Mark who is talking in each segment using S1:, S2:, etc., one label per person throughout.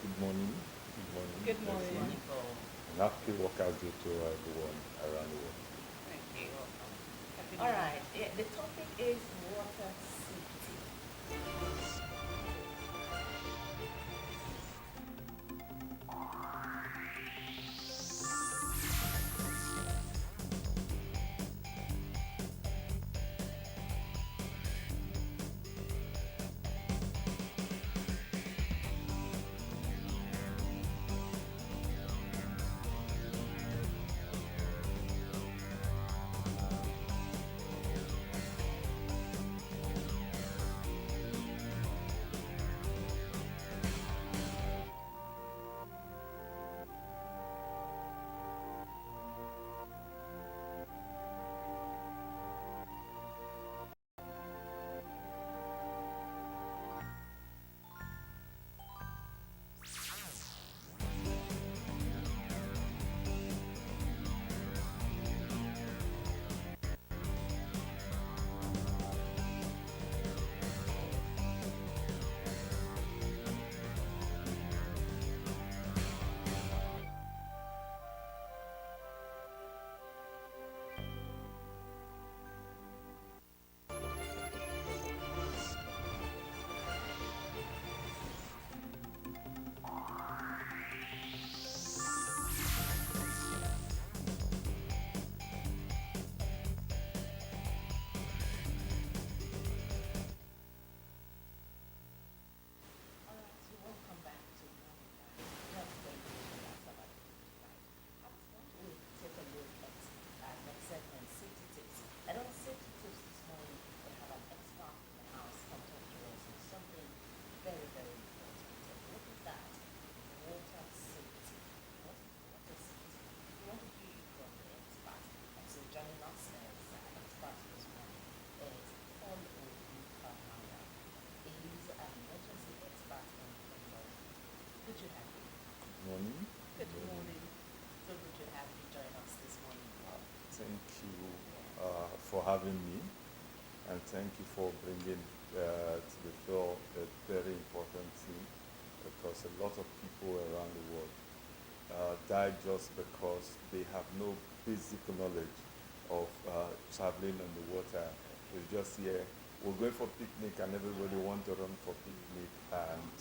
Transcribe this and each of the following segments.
S1: Good morning. Good morning,
S2: Good
S1: Bessie.
S2: morning.
S3: Wonderful.
S1: And happy Workers' Day to everyone around the world.
S3: Thank you. Welcome.
S2: Happy
S3: All
S2: New Year.
S3: right. Yeah, the topic is water safety. All right. So welcome back to Morning Live. Not going to be about somebody tonight. I just want to take a look at our next segment, safety tips. And on safety tips this morning, we have an expert in the house come talk to us on something very, very important. And what is that? Water safety. What is water safety? We want to hear from the expert. And so joining us as our expert this morning is Paul Odukamara. He's an emergency expert on technology. Good to have you.
S1: Good morning.
S2: Good morning.
S3: So good to have you join us this morning.
S1: Thank you for having me, and thank you for bringing to the floor a very important thing, because a lot of people around the world die just because they have no basic knowledge of traveling on the water. It's just here, we're going for picnic and everybody want to run for picnic, and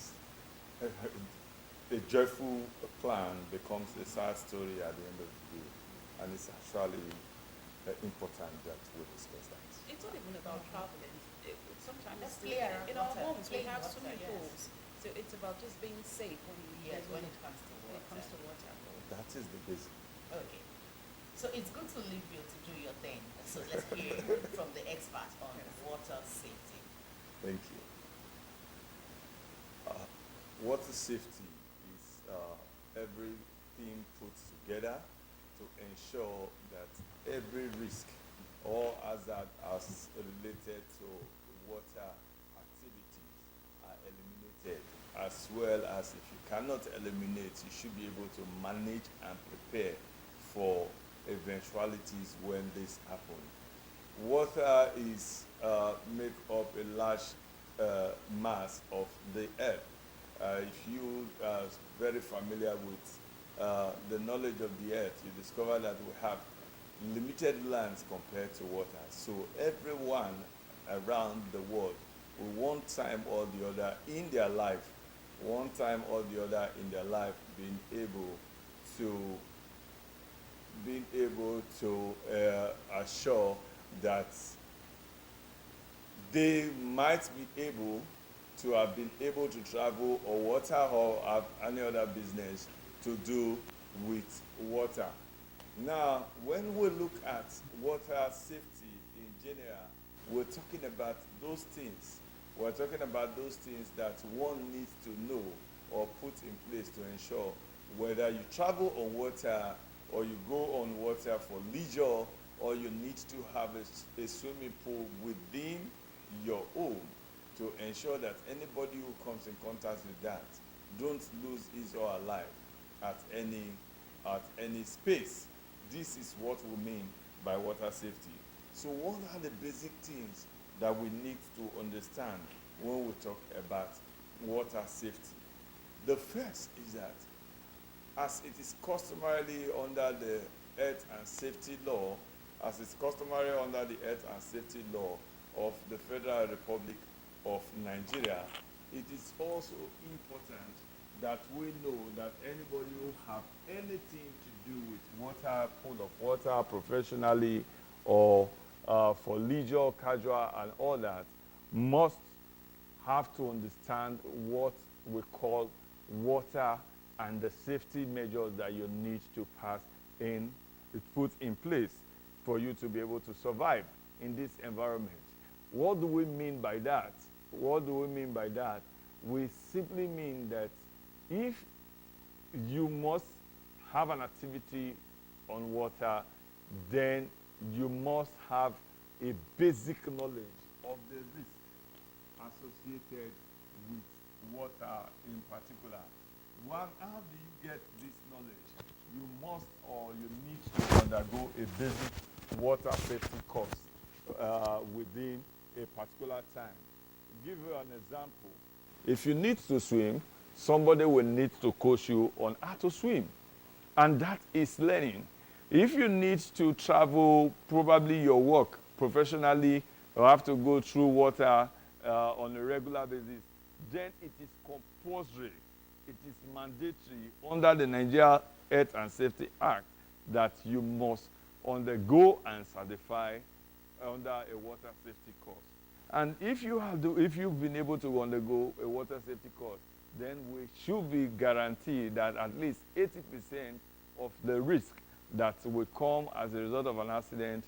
S1: a joyful plan becomes a sad story at the end of the day. And it's actually important that we discuss that.
S2: It's not even about traveling. Sometimes
S3: Let's play around
S2: in our
S3: water.
S2: homes we
S3: Play in
S2: have
S3: water,
S2: swimming
S3: yes.
S2: pools. So it's about just being safe
S3: Yes, when it comes to
S2: when it comes to
S3: water.
S2: water.
S1: That is the basic.
S3: Okay. So it's good to leave you to do your thing. So let's hear from the expert on water safety.
S1: Thank you. Water safety is everything put together to ensure that every risk or hazard as related to water activities are eliminated, as well as if you cannot eliminate, you should be able to manage and prepare for eventualities when this happen. Water is make up a large mass of the earth. If you are very familiar with the knowledge of the earth, you discover that we have limited lands compared to water. So everyone around the world, will one time or the other in their life, one time or the other in their life, to assure that they might be able to have been able to travel or water or have any other business to do with water. Now, when we look at water safety in general, we're talking about those things. We're talking about those things that one needs to know or put in place to ensure whether you travel on water or you go on water for leisure, or you need to have a swimming pool within your home to ensure that anybody who comes in contact with that don't lose his or her life at any space. This is what we mean by water safety. So what are the basic things that we need to understand when we talk about water safety? The first is that, as it is customarily under the health and safety law, as it's customary under the health and safety law of the Federal Republic of Nigeria, it is also important that we know that anybody who have anything to do with water, pool of water, professionally or for leisure, casual, and all that, must have to understand what we call water and the safety measures that you need to put in place for you to be able to survive in this environment. What do we mean by that? What do we mean by that? We simply mean that if you must have an activity on water, then you must have a basic knowledge of the risk associated with water in particular. How do you get this knowledge? You must, or you need to undergo a basic water safety course within a particular time. Give you an example. If you need to swim, somebody will need to coach you on how to swim. And that is learning. If you need to travel, probably your work professionally, or have to go through water on a regular basis, then it is compulsory, it is mandatory under the Nigeria Health and Safety Act that you must undergo and certify under a water safety course. And if you've been able to undergo a water safety course, then we should be guaranteed that at least 80% of the risk that will come as a result of an accident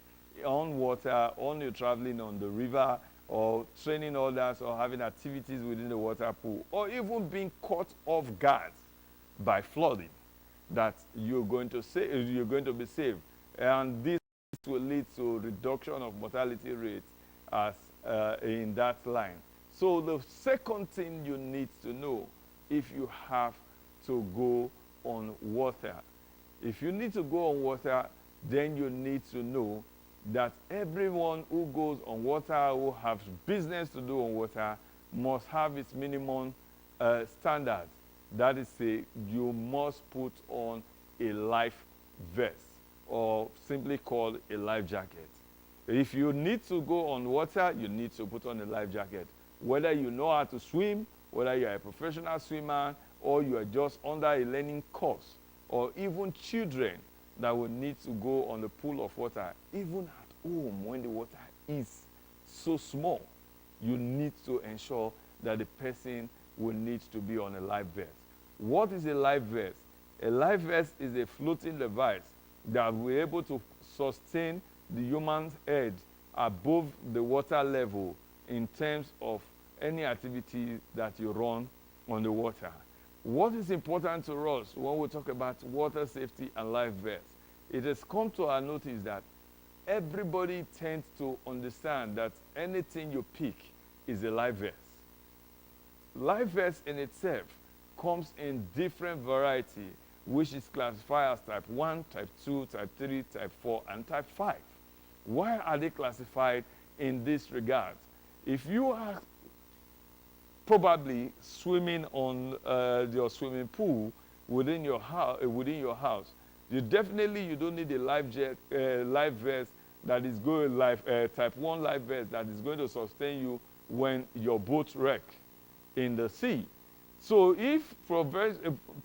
S1: on water, on you traveling on the river, or training others, or having activities within the water pool, or even being caught off guard by flooding, that you're going to be saved. And this will lead to reduction of mortality rate as in that line. So the second thing you need to know if you have to go on water, if you need to go on water, then you need to know that everyone who goes on water, who has business to do on water, must have its minimum standard. That is, you must put on a life vest, or simply called a life jacket. If you need to go on water, you need to put on a life jacket. Whether you know how to swim, whether you are a professional swimmer, or you are just under a learning course, or even children that will need to go on the pool of water, even at home when the water is so small, you need to ensure that the person will need to be on a life vest. What is a life vest? A life vest is a floating device that will be able to sustain the human's head above the water level in terms of any activity that you run on the water. What is important to us when we talk about water safety and life vests? It has come to our notice that everybody tends to understand that anything you pick is a life vest. Life vest in itself comes in different variety, which is classified as type 1, type 2, type 3, type 4, and type 5. Why are they classified in this regard? If you are probably swimming on your swimming pool within your house, you don't need a life vest that is going type 1 life vest that is going to sustain you when your boat wreck in the sea. So if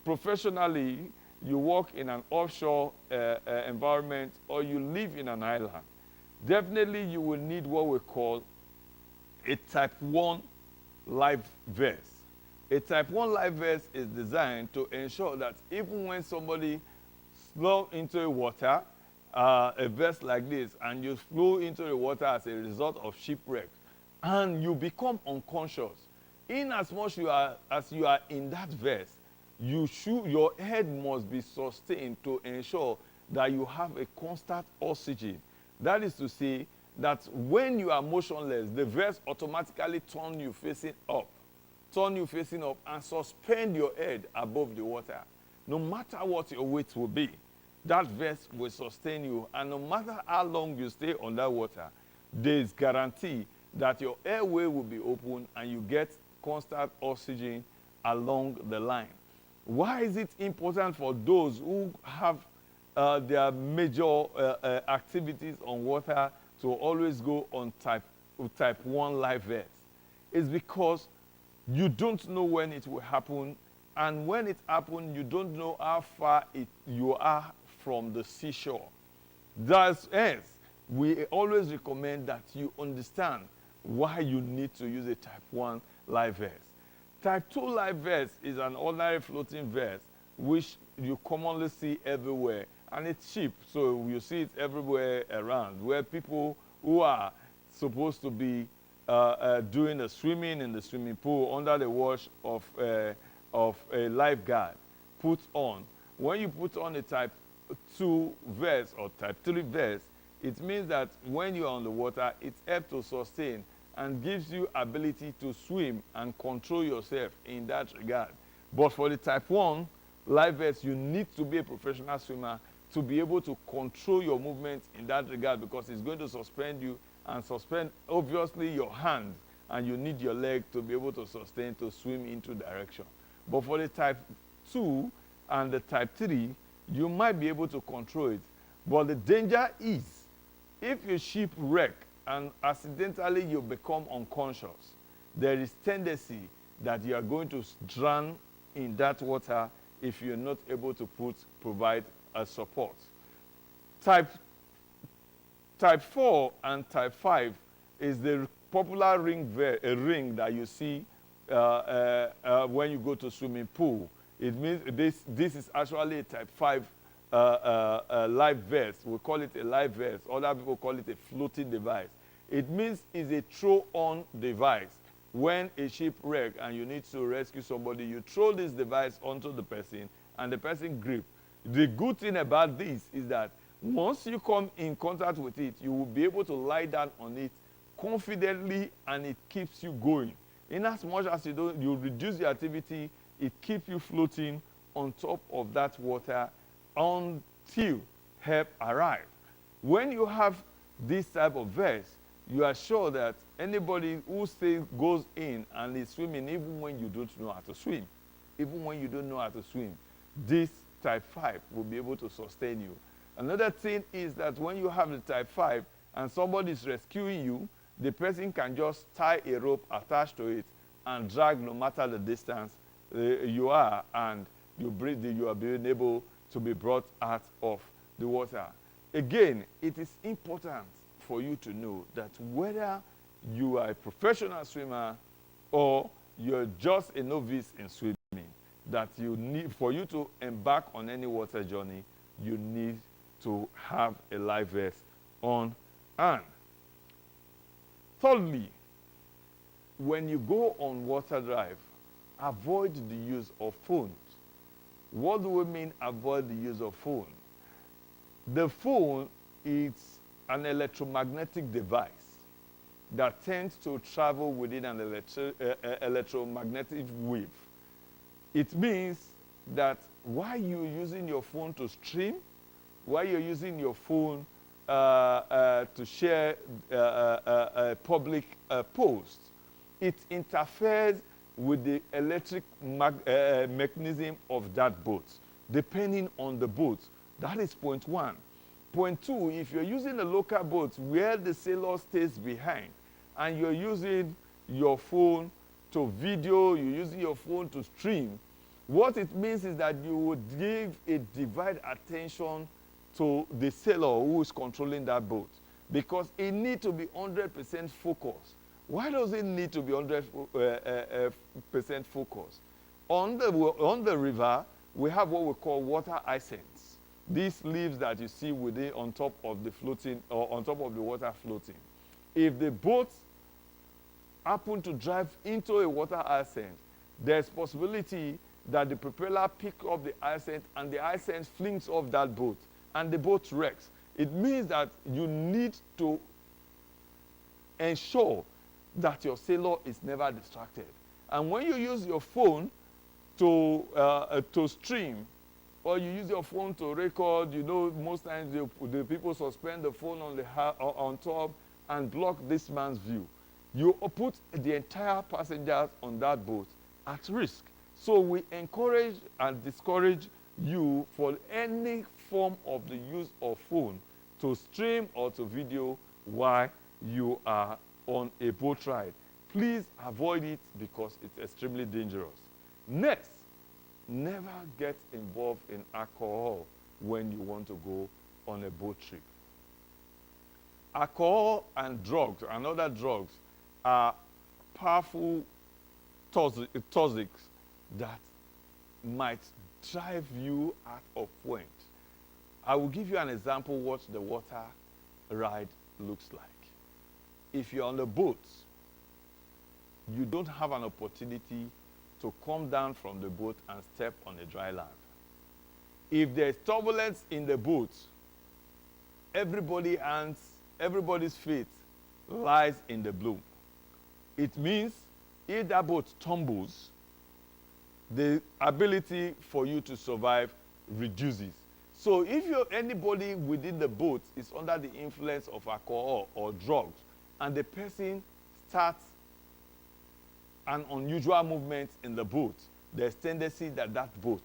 S1: professionally you work in an offshore environment, or you live in an island, definitely you will need what we call a type 1 life vest. A type 1 life vest is designed to ensure that even when somebody flow into the water, a vest like this, and you flow into the water as a result of shipwreck, and you become unconscious, in as much as you are in that vest, your head must be sustained to ensure that you have a constant oxygen. That is to say that when you are motionless, the vest automatically turn you facing up, and suspend your head above the water. No matter what your weight will be, that vest will sustain you, and no matter how long you stay under water, there is guarantee that your airway will be open and you get constant oxygen along the line. Why is it important for those who have their major activities on water to always go on type 1 life vest? It's because you don't know when it will happen, and when it happens, you don't know how far you are from the seashore. Thus, hence, we always recommend that you understand why you need to use a type 1 life vest. Type 2 life vest is an ordinary floating vest which you commonly see everywhere, and it's cheap, so you see it everywhere around, where people who are supposed to be doing the swimming in the swimming pool under the watch of a lifeguard put on. When you put on a type 2 vest or type 3 vest, it means that when you're on the water, it helps to sustain and gives you ability to swim and control yourself in that regard. But for the type 1 life vest, you need to be a professional swimmer to be able to control your movement in that regard, because it's going to suspend you and suspend, obviously, your hands, and you need your leg to be able to sustain to swim into direction. But for the type 2 and the type 3, you might be able to control it. But the danger is, if you shipwreck and accidentally you become unconscious, there is tendency that you are going to drown in that water if you're not able to provide a support. Type 4 and type 5 is the popular ring that you see when you go to swimming pool. It means this is actually a type 5 life vest. We call it a life vest. Other people call it a floating device. It means it's a throw-on device. When a shipwreck and you need to rescue somebody, you throw this device onto the person and the person grips. The good thing about this is that once you come in contact with it, you will be able to lie down on it confidently, and it keeps you going. In as much as you reduce your activity, it keeps you floating on top of that water until help arrives. When you have this type of vest, you are sure that anybody who goes in and is swimming, even when you don't know how to swim, this type 5 will be able to sustain you. Another thing is that when you have the type 5 and somebody is rescuing you, the person can just tie a rope attached to it and drag no matter the distance you are, and you are being able to be brought out of the water. Again, it is important for you to know that whether you are a professional swimmer or you're just a novice in swimming, that for you to embark on any water journey, you need to have a life vest on hand. Thirdly, when you go on water drive, avoid the use of phones. What do we mean avoid the use of phone? The phone is an electromagnetic device that tends to travel within an electromagnetic wave. It means that while you're using your phone to stream, while you're using your phone to share a public post, it interferes with the electric mechanism of that boat, depending on the boat. That is point 1. Point 2, if you're using a local boat where the sailor stays behind, and you're using your phone to video, you're using your phone to stream, what it means is that you would give a divided attention to the sailor who is controlling that boat, because it needs to be 100% focused. Why does it need to be 100% focused? On the river, we have what we call water hyacinths. These leaves that you see on top of the water floating. If the boat happen to drive into a water hyacinth, there's possibility that the propeller picks up the hyacinth and the hyacinth flings off that boat and the boat wrecks. It means that you need to ensure that your sailor is never distracted. And when you use your phone to stream, or you use your phone to record, most times the people suspend the phone on top and block this man's view. You put the entire passengers on that boat at risk. So we encourage and discourage you for any form of the use of phone to stream or to video while you are on a boat ride. Please avoid it because it's extremely dangerous. Next, never get involved in alcohol when you want to go on a boat trip. Alcohol and drugs and other drugs are powerful toxics that might drive you out of point. I will give you an example what the water ride looks like. If you're on a boat, you don't have an opportunity to come down from the boat and step on a dry land. If there's turbulence in the boat, everybody's fate lies in the bloom. It means if that boat tumbles, the ability for you to survive reduces. So if anybody within the boat is under the influence of alcohol or drugs, and the person starts an unusual movement in the boat, there's tendency that that boat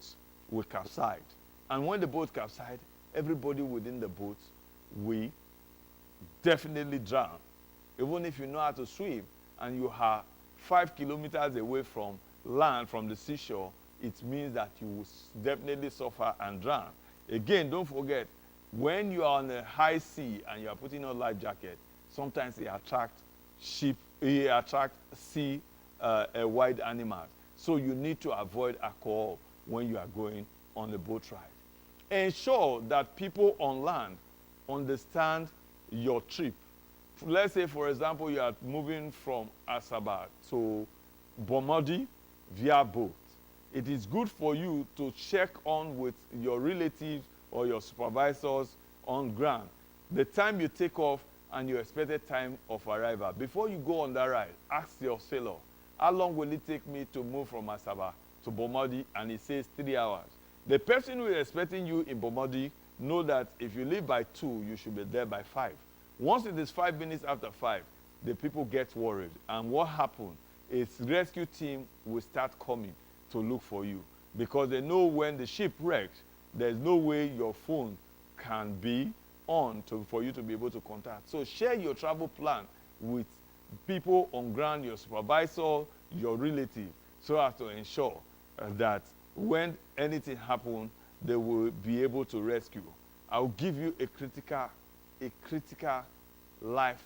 S1: will capsize. And when the boat capsizes, everybody within the boat will definitely drown. Even if you know how to swim and you are 5 kilometers away from land, from the seashore, it means that you will definitely suffer and drown. Again, don't forget, when you are on a high sea and you are putting on life jacket, sometimes it attracts sea wild animals. So you need to avoid alcohol when you are going on a boat ride. Ensure that people on land understand your trip. Let's say, for example, you are moving from Asaba to Bomodi via boat. It is good for you to check on with your relatives or your supervisors on ground the time you take off and your expected time of arrival. Before you go on that ride, ask your sailor, how long will it take me to move from Asaba to Bomodi? And he says 3 hours. The person who is expecting you in Bomodi know that if you leave by 2, you should be there by 5. Once it is 5 minutes after 5, the people get worried. And what happens is rescue team will start coming to look for you because they know when the ship wrecks, there's no way your phone can be on for you to be able to contact. So share your travel plan with people on ground, your supervisor, your relative, so as to ensure that when anything happens, they will be able to rescue. I'll give you a critical life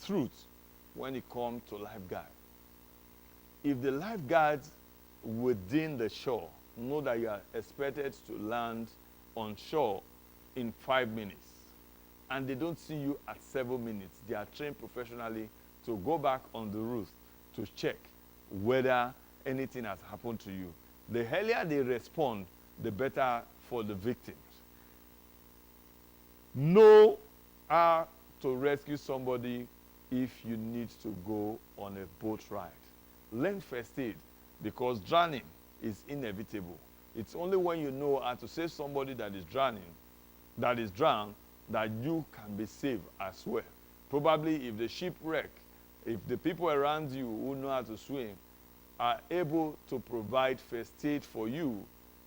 S1: truth when it comes to lifeguard. If the lifeguards within the shore know that you are expected to land on shore in 5 minutes, and they don't see you at 7 minutes, they are trained professionally to go back on the roof to check whether anything has happened to you. The earlier they respond, the better for the victims. Know how to rescue somebody if you need to go on a boat ride. Learn first aid because drowning is inevitable. It's only when you know how to save somebody that is drowned, that you can be saved as well. Probably if the ship wreck, if the people around you who know how to swim are able to provide first aid for you,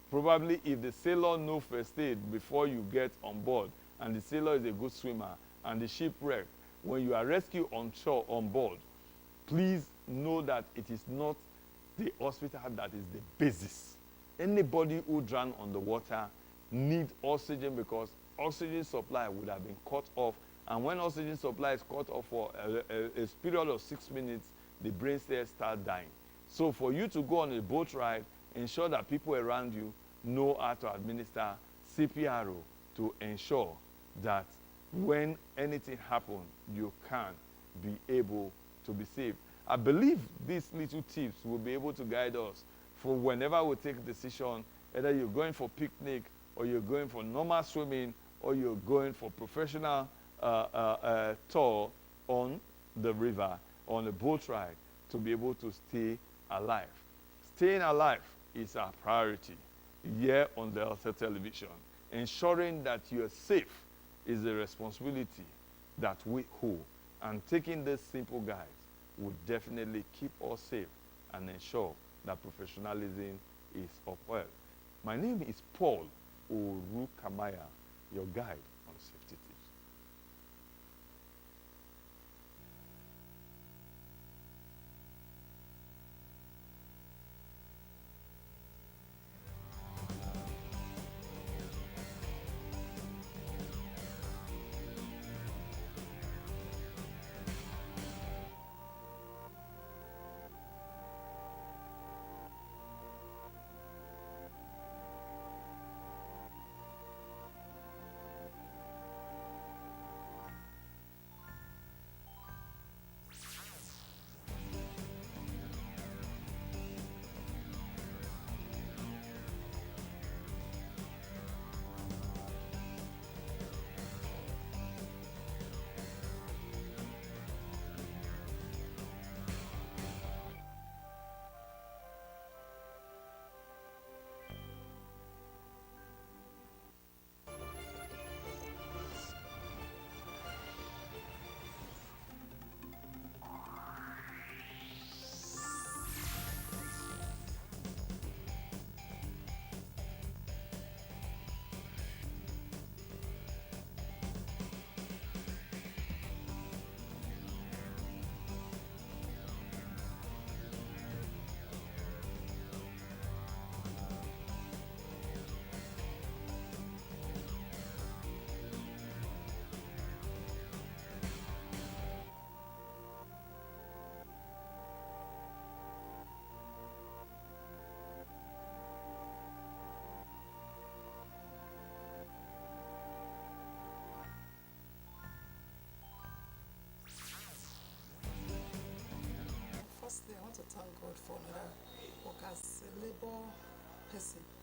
S1: probably if the sailor knows first aid before you get on board, and the sailor is a good swimmer, and the ship wreck, when you are rescued on shore, on board, please know that it is not the hospital that is the basis. Anybody who drowned on the water needs oxygen because oxygen supply would have been cut off. And when oxygen supply is cut off for a period of 6 minutes, the brain cells start dying. So for you to go on a boat ride, ensure that people around you know how to administer CPRO to ensure that when anything happens, you can be able to be saved. I believe these little tips will be able to guide us for whenever we take a decision, either you're going for picnic or you're going for normal swimming or you're going for professional tour on the river, on a boat ride, to be able to stay alive. Staying alive is our priority here on the Alta Television. Ensuring that you're safe is a responsibility that we hold. And taking this simple guides will definitely keep us safe and ensure that professionalism is of oil. My name is Paul Orukamaya, your guide on safety tips.
S4: Firstly, I want to thank God for another work as a labor person.